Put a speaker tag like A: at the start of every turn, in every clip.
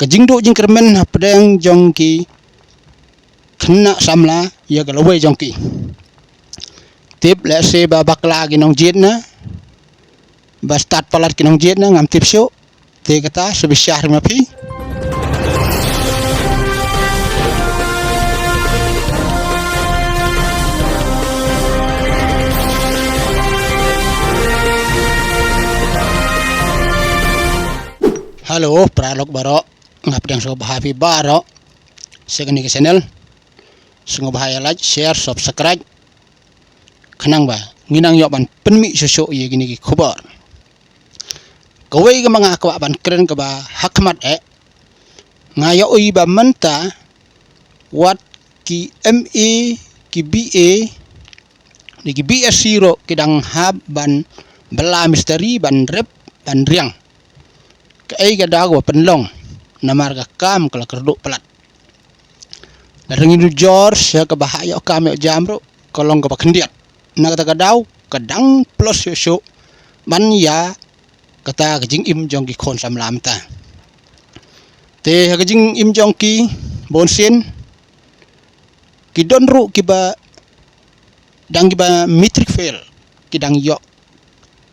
A: Kajingdo jingkermen pedang jongki kena samla ya galawai jongki. Tip lese ba bakla ginong jitna ba start palat ginong jitna ngam tip syo te kata sebisyah rimapi. Halo pralog baro ngap yang so bahapi baro segini ke channel sungo bahaya like share subscribe kenang ba nginang yok ban penmi susu ye gini ki khabar kawai ke mga akwa ban keren ke ba hakmat ngayo ui ba menta wat ki MA ki BA ni ki BSc ro kidang hab ban bela misteri ban rep ban riang kai ga dago penlong na marga kam kala kerduk pelat darang George ya ke bahaya kam yo jamro kolong ke bakendiat na kata kadau kadang plus yo ban ya kata kejing im jong ki khon sam lam ta te kejing im jong ki bonsin ki donru ki ba dang ki ba metric fail ki dang yo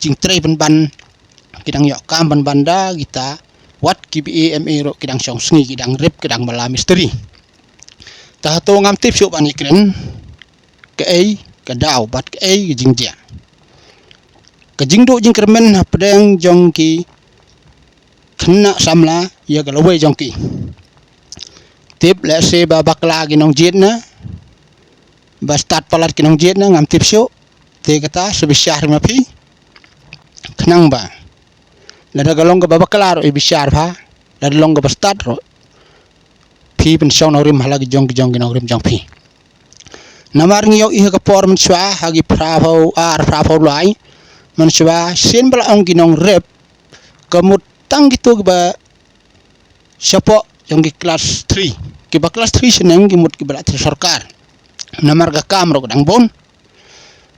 A: jing tre ban ki dang yo kam ban banda kita wat ki BAMA ro kidang song sngi kidang rep kidang mala misteri ta to ngam tip syuk ban ikren ke ai ka daw bat ke ai jingjia ke jingdo jingkermen pedang jongki kena samla ya galawai jongki tip lese ba bakla ginong jitna ba start palat ginong jitna ngam tip syuk te kata sebisyah rimapi kenang ba lada galong ke babaklar e bisyar pha lada long ke start ro phi pen song norim halagi jong ginong rim jong phi namar ngiyo i ka por men swa hagi pravo lai men swa sin bala ong ginong rep kemut tang gitu ba syapo jong ki kelas 3 ki ba kelas 3 seneng kimut ki bala sarkar namar ga kam ro dang bon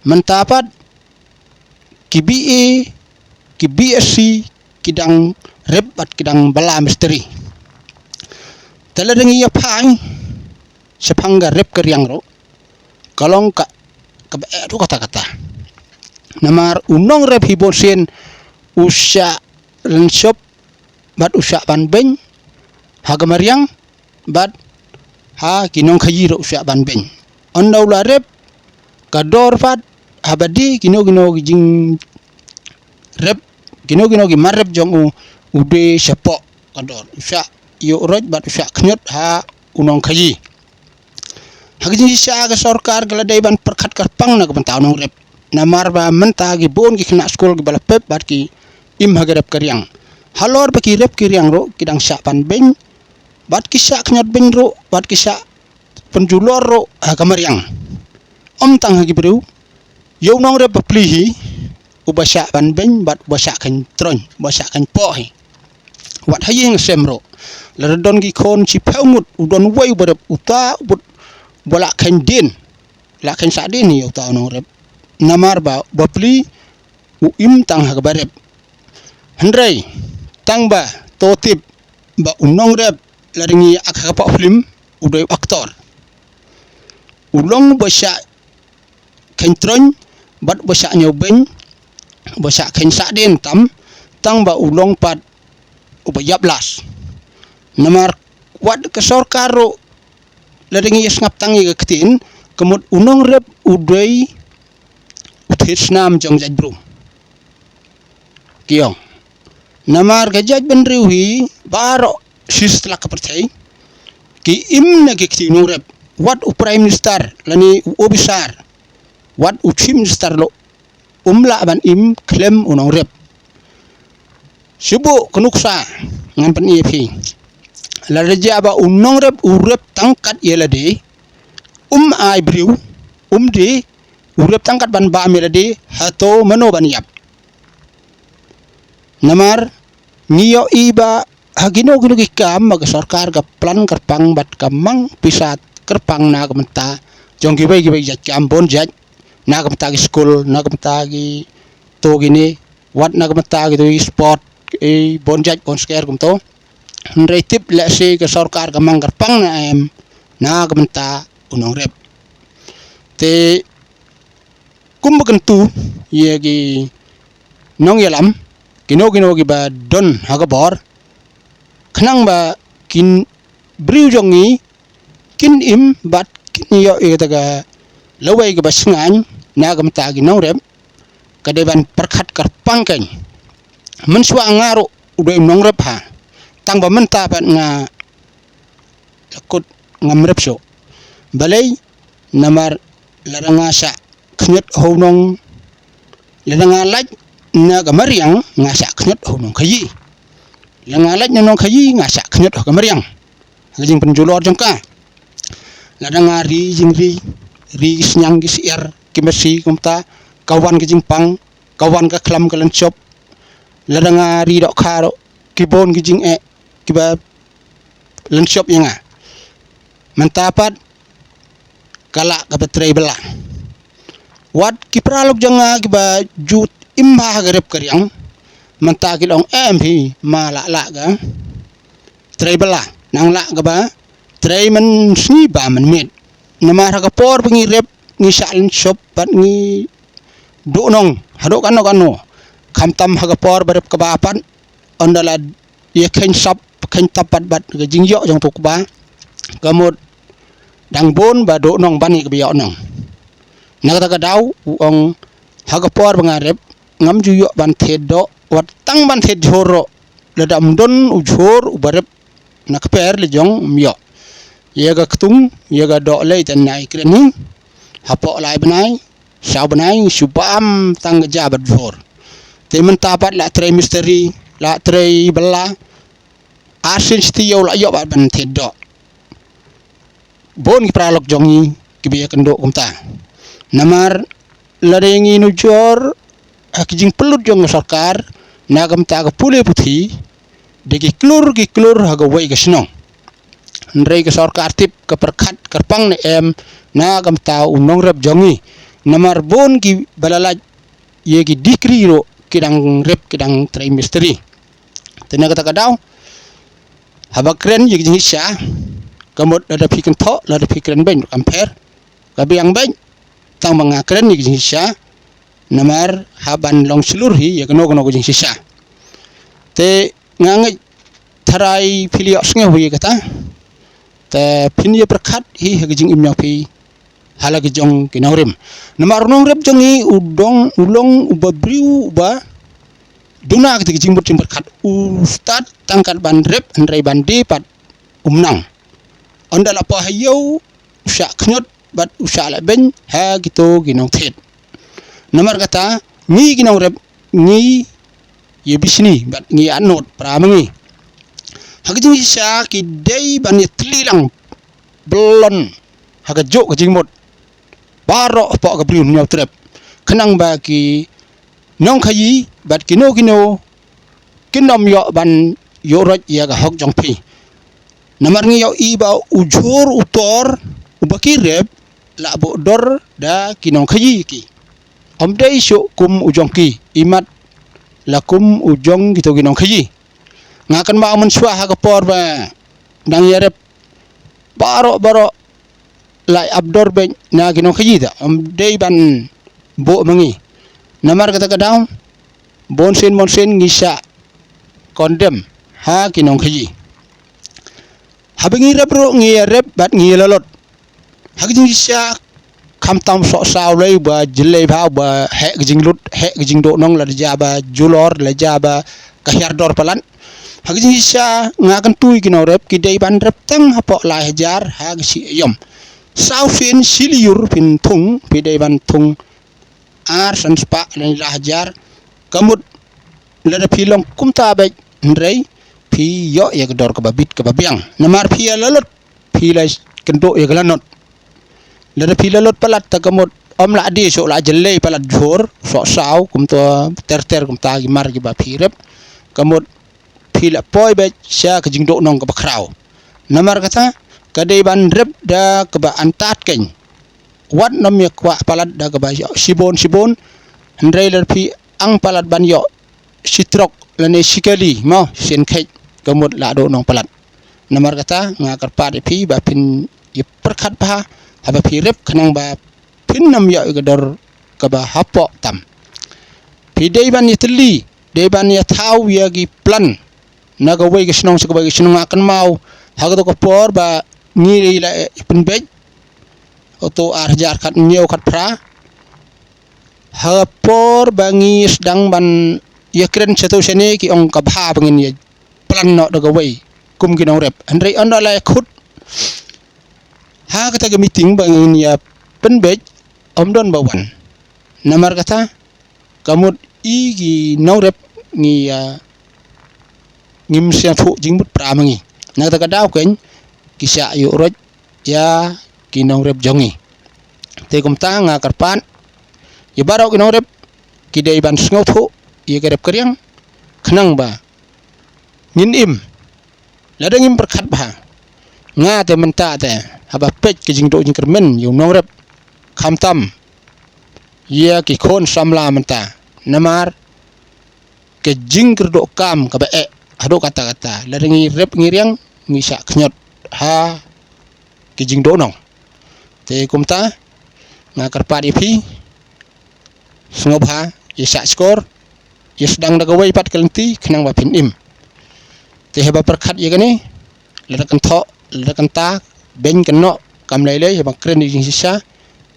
A: mentapat ki BA ki BSc kidang rep bat kidang bala misteri teladeng iya phang sepangga rep keriang ro kalong ka ru kata-kata namar unong rep hibosen usya renshop bat usya ban beng hagamariang bat ha kinong khayi ro usya ban beng ondaw la rep kador pat habadi kino jing rep gino gi marep jong ude sepo kador usya yo roj bat usya knyot ha unong khayi hagji sya ga sarkar galadai ban perkhat karpang na ban tawnong rep namar ba menta gi bon gi khna skol gi bala pep bat ki im hagarep karyang halor ba ki rep kiryang ro kidang sya pan beng bat ki sya knyot beng ro bat ki sya penjulor ro ha kamaryang om tang hagi bru yo nong rep plihi ubasya ban beng bat ubasya kan tron ubasya kan pohi wat haying semro ladon gi kon chi phaumut udon wai barep uta but bola kan din la kan sa din yo ta nong rep namar ba bapli u im tang ha barep hendrai tang ba to tip ba unong rep laringi akha pa film udoi aktor ulong basya kan tron bat basya nyobeng bosak khen sa den tam tang ba ulong pat ubayablas namar wad ke sarkar ro lading yes ngap tangi ke ketin kemut unong rep udai uthis nam jong jaj bro kiong namar gajaj benriwi baro sistla kapertai ki im na ke ketin rep wad u prime minister lani u obisar wad u chief minister lo umla ban im klem unong rep sibu kenuksa ngampen EP la reja ba unong rep urep tangkat yelade ai briu de urep tangkat ban ba melade hato mano ban yap namar niyo iba hagino gino kam mag sarkar ga plan karpang bat kamang pisat karpang na kamta jong gibai jat ambon jat na kamta gi school na kamta gi to gini wat na kamta gi sport bon jat bon scare kumto Ndrei tip le si ke sarkar ke mangkar pang na em na gementa unong rep te kumbakan tu ye gi nong yelam kino gi ba don hagabor khnang ba kin briu jongi kin im bat kin yo e daga lawai ga basingan na gementa gi nong rep kadeban perkhat kar pangken menswa ngaro udo im nong rep ha tang ba menta bat nga lakut ngam rep so balai namar laranga sa khnyat honong laranga laj na ga mariang nga sa khnyat honong khayi laranga laj na nong khayi nga sa khnyat ga mariang ngajing penjulor jongka laranga ri snyang gi siar kimesi kumta kawan gi jingpang kawan ga klam kalan shop laranga ri dok kharo kibon gi jing kiba lan shop yanga mentapat kala ka betray bela wat kipralok janga kiba jut imba garep karyang mentakil ong MP mala la ga tray bela nang la ga ba tray man sni ba man met namara ka por pengi rep ni salen shop pat ni do nong hado kano kamtam haga por barep ka bapan ondala ye khen shop khen tapat bat ga jingyo jong tuk ba gamut dang bon ba do nong bani ka biyo nong nagata ka daw ong hagapor bangarep ngam juyo ban thedo wat tang ban thed joro ledam don ujhor ubarep nakper le jong myo yega ktung yega do le tan nai kreni hapo lai banai saw banai subam tang jabat jhor temen tapat la tre misteri la tre bela asin stiyo la yo ban thedo bon ki pralok jongi kibiya kendo kumta namar larengi nujor akijing pelut jong sarkar nagam ta ga pule puthi degi klur haga wai ga snong ndrei ga sarkar tip ka perkhat karpang ne em nagam ta unong rep jongi namar bon ki balalaj yegi dikri ro kidang rep kidang trimesteri tenaga ta daw habakren yegi hisya kamot ada pikan tho la pikan ben kamper kabiang ben tang mga kren ni hisya namar haban long selur hi ya keno jing sisa te ngangai tharai philio snge hui kata te phinie perkhat hi hagijing imnya pi halagi jong kinaurim namar nong rep jongi udong ulong ubabriu uba duna kati jing butim perkhat ustad tangkat ban rep andrai bandi pat umnang ondala pa hayo usha knyot bat usha la ben ha gitu ginong thet namar kata ni ginong rep ni ye bisni bat ni anot pramangi hagijing isa ki dei ban tlilang belon haga jo gajing mot baro po ga briun nyaw trep kenang ba ki nong khayi bat kino kinom yo ban yorot ya ga hok jong pi namar ngi yo iba ujur utor ubaki rep la bo dor da kinong khayi ki omdei syo kum ujong ki imat lakum ujong gitu ginong khayi ngakan ba mun swa ha ka por ba dang yerep baro lai abdor be na ginong khayi da omdei ban bo mangi namar kata kadaw monsen ngisa kondem ha kinong khayi habingi repro ngi rep bat ngi lolot hagijing isya kamtam so saw lay ba jilay ba he gijing do nong la jaba julor la jaba kahyar dor palan hagijing isya ngakan tuy kino rep kidai ban rep tang hapo la hajar hagisi yom saw fin siliur pin thung pidai ban thung ar san spa la hajar kamut la pilong kumta ba ndrei pi yo ya dor ka babit ka babiang namar pi lalot pi la kendo ya galanot la pi lalot palat tagamot om la di so la jelle palat jor so saw kum to ter kum ta gi mar gi ba pi rep kamot pi la poi be sya ka jing do nong ka bakraw namar kata kadai ban rep da ka ba antat ken wat nam ya kwa palat da ka ba sibon ndrei la pi ang palat ban yo sitrok la ne sikali mo sen khet kemud la do nong pelat namar kata ngakar pa di pi ba pin ye perkat ba haba pi rep kenang ba pin nam ya gedor ka ba hapo tam pi dei ban ye teli dei ban ye tau ya gi plan naga wei ge snong se ge snong akan mau haga to ko por ba ngiri la pin bej oto arjar kat nyeu kat pra ha por bangi sedang ban ye kren setu sene ki ong ka bha bangin ye plan no daga wei kum gi nong rep andrei onda la khut ha kata ge meeting bangin ya pen bej om don bawan namar kata kamut i gi nong rep ngi ngim sia thu jing mut pra mangi na ta daw ken ki sya yu roj ya ki nong rep jongi te kum ta nga karpan ye barau ki nong rep ki dei ban sngo thu ye gerep kriang khnang ba ngin im ladang im berkhat ba nga te menta te haba pej ki jing do jing kermen yu nong rep kham tam ye ki khon samla menta namar ke jing kerdo kam ka ba ado kata-kata larengi rep ngiriang ngisa knyot ha ki jing do nong te kumta ngakar pa di pi sngob ha isa skor ye sedang daga wei pat kelenti khnang ba pin im te heba perkhat ye gane ladakan tho ladakan ta ben kenno kam lele heba kren di sisa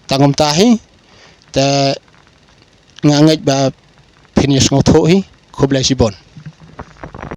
A: tangom tahi te ngangej ba pin ye sngo tho hi khob lai sibon